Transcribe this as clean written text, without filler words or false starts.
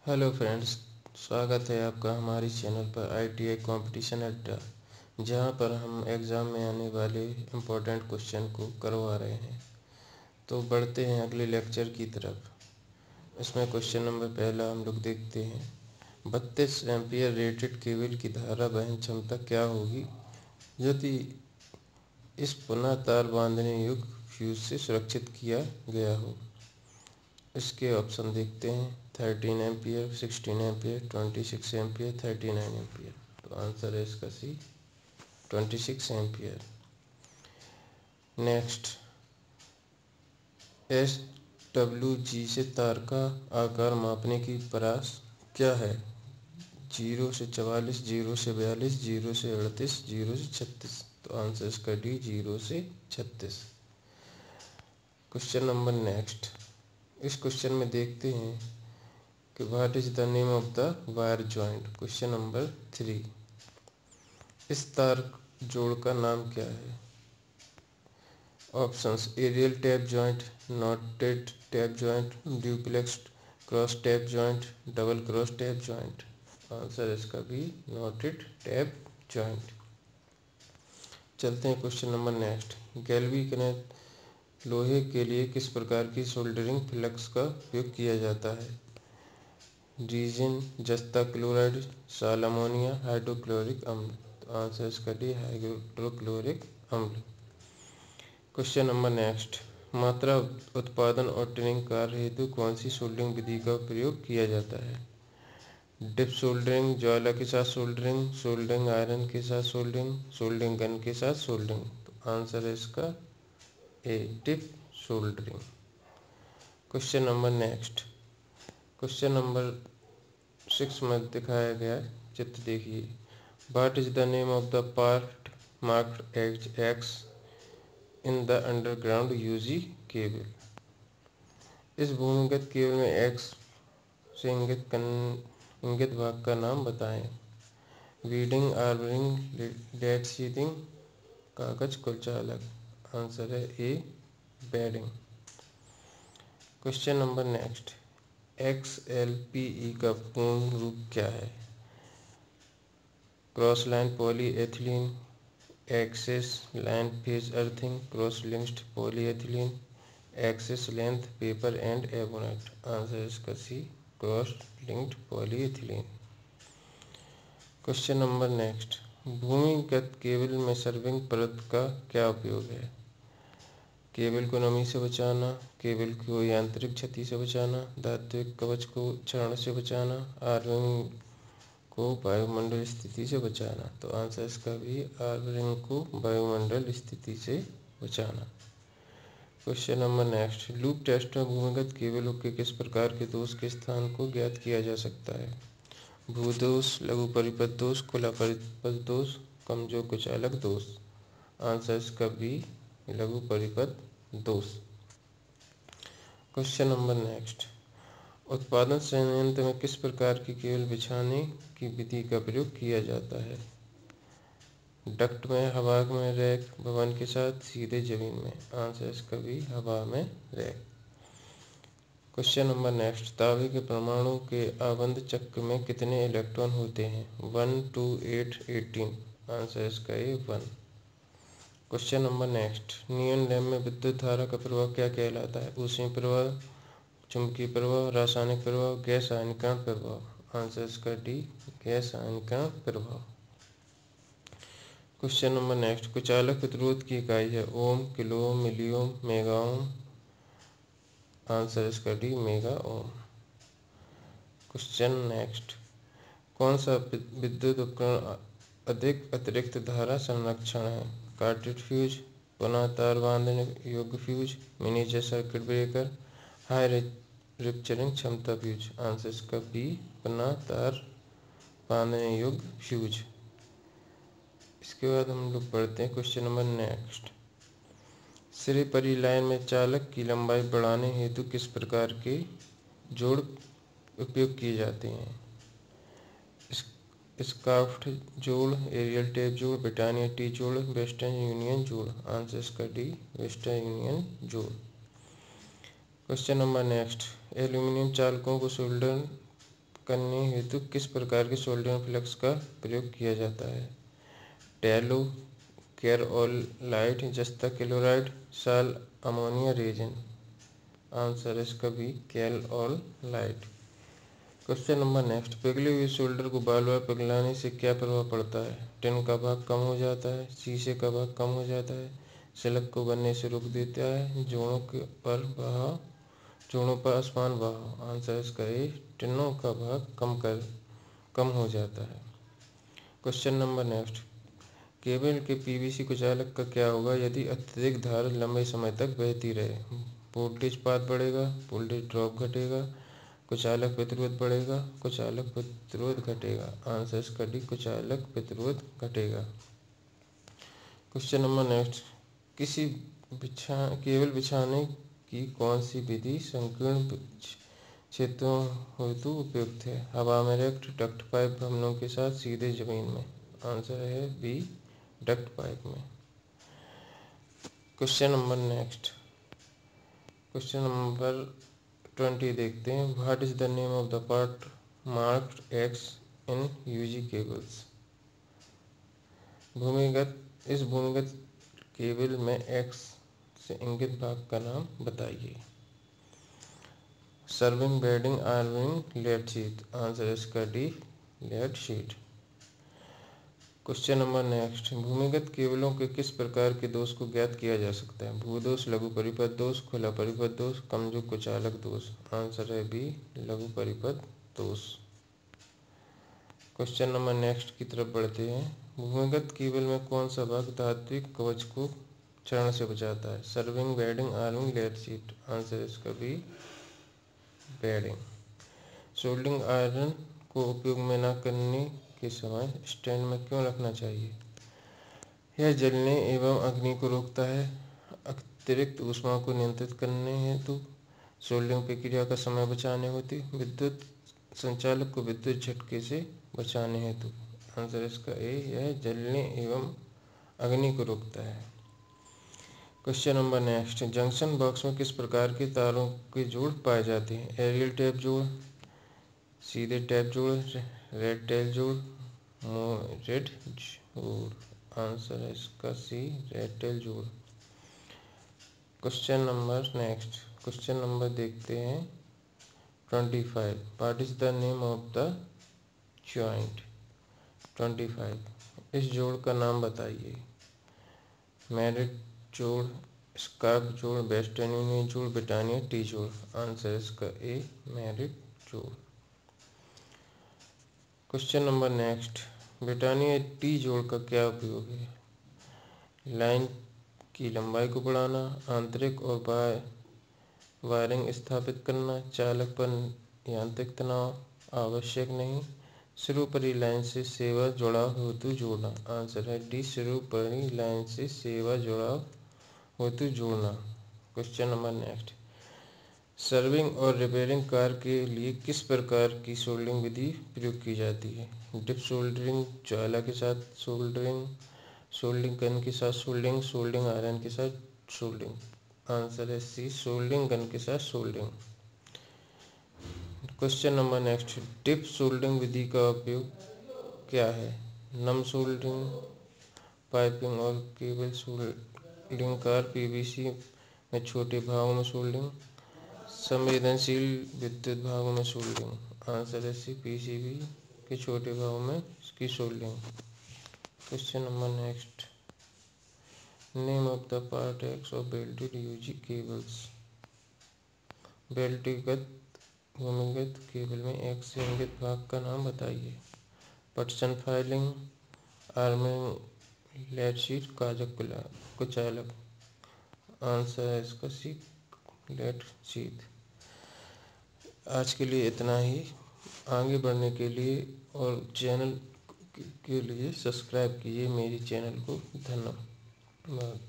Hello friends, स्वागत है आपका हमारे चैनल पर ITI कंपटीशन अड्डा, जहां पर हम एग्ज़ाम में आने वाले इम्पोर्टेंट क्वेश्चन को करवा रहे हैं। तो बढ़ते हैं अगले लेक्चर की तरफ। इसमें क्वेश्चन नंबर पहला हम लोग देखते हैं। 32 एम्पियर रेटेड केबल की धारा वहन क्षमता क्या होगी यदि इस पुनः तार बांधने योग्य फ्यूज से सुरक्षित किया गया हो। इसके ऑप्शन देखते हैं। 13 एम्पियर, 16 एम्पियर, 26 एम्पियर, 39 एम्पियर। तो आंसर है इसका सी, 26 एम्पियर। नेक्स्ट, SWG से तार का आकार मापने की परास क्या है? 0 से 44, 0 से 42, 0 से 38, 0 से 36। तो आंसर इसका डी, 0 से 36। Question number next. इस क्वेश्चन में देखते हैं कि what is the name of the wire joint. Question number 3। इस तार जोड़ का नाम क्या है? Options: aerial tap joint, knotted tap joint, duplex cross tap joint, double cross tap joint. Answer इसका भी, नॉटेड टैप जॉइंट। चलते हैं क्वेश्चन नंबर नेक्स्ट। गैल्वेनिक लोहे के लिए किस प्रकार की सोल्डरिंग फ्लक्स का उपयोग किया जाता है? रीजिन, जस्ता क्लोराइड, साल अमोनिया, हाइड्रोक्लोरिक अम्ल। तो आंसर इसका डी, हाइड्रोक्लोरिक अम्ल। Question number next. मात्रा उत्पादन और ट्रेनिंग कार्य हेतु कौन सी सोल्डरिंग विधि का प्रयोग किया जाता है? डिप सोल्डरिंग, ज्वाला के साथ सोल्डरिंग, सोल्डरिंग आयरन के साथ सोल्डरिंग, सोल्डरिंग गन के साथ सोल्डरिंग। तो आंसर है इसका A, dip soldering. Question number next. Question number 6 में दिखाया गया चित्र देखिए। What is the name of the part marked as X in the underground UG cable. इस भूमिगत केबल में एक्स से इंगित भाग का नाम बताएं। वीडिंग, आर्मरिंग, डेड शीथिंग, कागज कुचालक। आंसर है A, bedding. Question number next. XLPE का पूर्ण रूप क्या है? Cross line poly ethylene, axis line phase earthing, cross linked poly ethylene, axis length paper and ebonite. Answer इसका C, cross linked poly ethylene. Question number next. भूमिगत cable में serving परत का क्या उपयोग है? केबल को नमी से बचाना, केबल को यांत्रिक क्षति से बचाना, धात्विक कवच को क्षरण से बचाना, आर्मरिंग को वायुमंडल स्थिति से बचाना। तो आंसर इसका भी, आर्मरिंग को वायुमंडल स्थिति से बचाना। Question number next. Loop test में भूमिगत केबलों के किस प्रकार के दोष के स्थान को ज्ञात किया जा सकता है? भूदोष, लघु परिपथ दोष, खुला परिपथ दोष, कमजोर कुचालक दोष। आंसर इसका बी, लघु परिपथ दोष। Question number next. उत्पादन संयंत्र में किस प्रकार की केबल बिछाने की विधि का प्रयोग किया जाता है? डक्ट में, हवा में रैक, भवन के साथ, सीधे जमीन में। आंसर इसका भी, हवा में रैक। Question number next. तांबे के परमाणु के आबंध चक्र में कितने इलेक्ट्रॉन होते हैं? 1, 2, 8, 18। आंसर इसका ए, 1। Question number next. Neon lamp में विद्युत धारा का प्रवाह क्या कहलाता है? ऊष्मीय प्रवाह, चुंबकीय प्रवाह, रासायनिक प्रवाह, गैस आयनीकरण प्रवाह। आंसर इसका डी, गैस आयनीकरण प्रवाह। Question number next. कुचालक प्रतिरोध की इकाई है ओम, किलो, मिलियोम, मेगा ओम। आंसर इसका D, mega ohm. Question next. कौन सा विद्युत उपकरण अधिक अतिरिक्त धारा संरक्षण है? कार्टेड फ्यूज, पुनः तार बांधने योग्य fuse, miniature circuit breaker, high rupturing क्षमता फ्यूज। आंसर इसका बी, पुनः तार बांधने योग्य फ्यूज। इसके बाद हम लोग पढ़ते हैं क्वेश्चन नंबर नेक्स्ट। सिरे परी लाइन में चालक की लंबाई बढ़ाने हेतु किस प्रकार के जोड़ उपयोग किए जाते हैं? स्काफ्ट जोड़, एरियल टेप जोड़, ब्रिटानिया टी जोड़, वेस्टर्न यूनियन जोड़। आंसर इसका डी, वेस्टर्न यूनियन जोड़। Question number next. एल्यूमिनियम चालकों को सोल्डर करने हेतु किस प्रकार के सोल्डरिंग फ्लक्स का प्रयोग किया जाता है? टैलो, केरोलाइट, जस्ता क्लोराइड, साल अमोनिया रेजिन। आंसर इसका बी केरोलाइट। क्वेश्चन नंबर नेक्स्ट, पिघले हुए सोल्डर को बार बार पिघलाने से क्या प्रभाव पड़ता है? टिन का भाग कम हो जाता है, शीशे का भाग कम हो जाता है, सिलक को बनने से रोक देता है, जोड़ों पर असमान बहाव। आंसर इसका ए टिनों का भाग कम हो जाता है। क्वेश्चन नंबर नेक्स्ट, केबल के पीवीसी कुचालक का क्या होगा यदि अत्यधिक धार लंबे समय तक बहती रहे? वोल्टेज पात बढ़ेगा, वोल्टेज ड्रॉप घटेगा, कुचालक प्रतिरोध बढ़ेगा, कुचालक प्रतिरोध घटेगा। आंसर इसका डी कुचालक प्रतिरोध घटेगा। क्वेश्चन नंबर नेक्स्ट, केबल बिछाने की कौन सी विधि संकीर्ण क्षेत्रों हेतु उपयुक्त है? हवा में रेक्ट, डक्ट पाइप, भवनों के साथ, सीधे जमीन में। आंसर है बी डक्ट पाइप में। Question number next, question number 20 देखते हैं। What is the name of the part marked x in UG cables? इस भूमिगत केबल में एक्स से इंगित भाग का नाम बताइए। Serving, bedding, arming, lead sheet. Answer इसका D lead sheet. Question number next, भूमिगत केबलों के किस प्रकार के दोष को ज्ञात किया जा सकता है? भूदोष, लघु परिपथ दोष, खुला परिपथ दोष, कमजोर कुचालक दोष। आंसर है बी लघु परिपथ दोष। क्वेश्चन नंबर नेक्स्ट की तरफ बढ़ते हैं। भूमिगत केबल में कौन सा भाग धात्विक कवच को क्षरण से बचाता है? Serving, bedding, arming, lead sheet. Answer इसका बी बेडिंग। सोल्डरिंग आयरन को उपयोग में न करने के समय स्टैंड में क्यों रखना चाहिए? यह जलने एवं अग्नि को रोकता है, अतिरिक्त ऊष्मा को नियंत्रित करने हेतु, सोल्डरिंग प्रक्रिया का समय बचाने हेतु, विद्युत संचालक को विद्युत झटके से बचाने हेतु। आंसर इसका ए यह जलने एवं अग्नि को रोकता है। Question number next, junction box में किस प्रकार के तारों के जोड़ पाए जाते हैं? एरियल टैप जोड़, सीधे टैप जोड़, रेड टेल जोड़, रेड जोड़। आंसर है इसका सी रेड टेल जोड़। Question number next, question number देखते हैं 25। What is the name of the joint? 25, इस जोड़ का नाम बताइए। मैरिट जोड़, स्कार्फ जोड़, वेस्टर्न यूनियन जोड़, ब्रिटानिया टी जोड़। आंसर इसका ए मैरिट जोड़। Question number next, Britannia T जोड़ का क्या उपयोग है? लाइन की लंबाई को बढ़ाना, आंतरिक और बाह्य वायरिंग स्थापित करना, चालक पर यांत्रिक तनाव आवश्यक नहीं, सर्वोपरि लाइन से सेवा जुड़ाव हेतु जोड़ना। आंसर है डी सर्वोपरि लाइन से सेवा जुड़ाव हेतु जोड़ना। क्वेश्चन नंबर नेक्स्ट, सर्विंग और रिपेयरिंग कार्य के लिए किस प्रकार की सोल्डरिंग विधि प्रयोग की जाती है? डिप सोल्डरिंग, ज्वाला के साथ सोल्डरिंग, सोल्डरिंग गन के साथ सोल्डरिंग, सोल्डरिंग आयरन के साथ सोल्डरिंग। आंसर है सी सोल्डरिंग गन के साथ soldering. Question number next, dip soldering विधि का उपयोग क्या है? नम सोल्डरिंग, पाइपिंग और केबल सोल्डरिंग, कार पीवीसी में छोटे भागों में सोल्डरिंग, संवेदनशील विद्युत भागों में सोल्डरिंग। आंसर है सी पीसीबी के छोटे भागों में इसकी soldering. Question number next, name of the part X of belted UG cables. बेल्टगत भूमिगत केबल में एक्स से इंगित भाग का नाम बताइए। पटसन फाइलिंग, आर्मिंग, लेड शीट, काजक कुचालक। आंसर है इसका सी लेड शीट। आज के लिए इतना ही। आगे बढ़ने के लिए और चैनल के लिए सब्सक्राइब कीजिए मेरी चैनल को। धन्यवाद।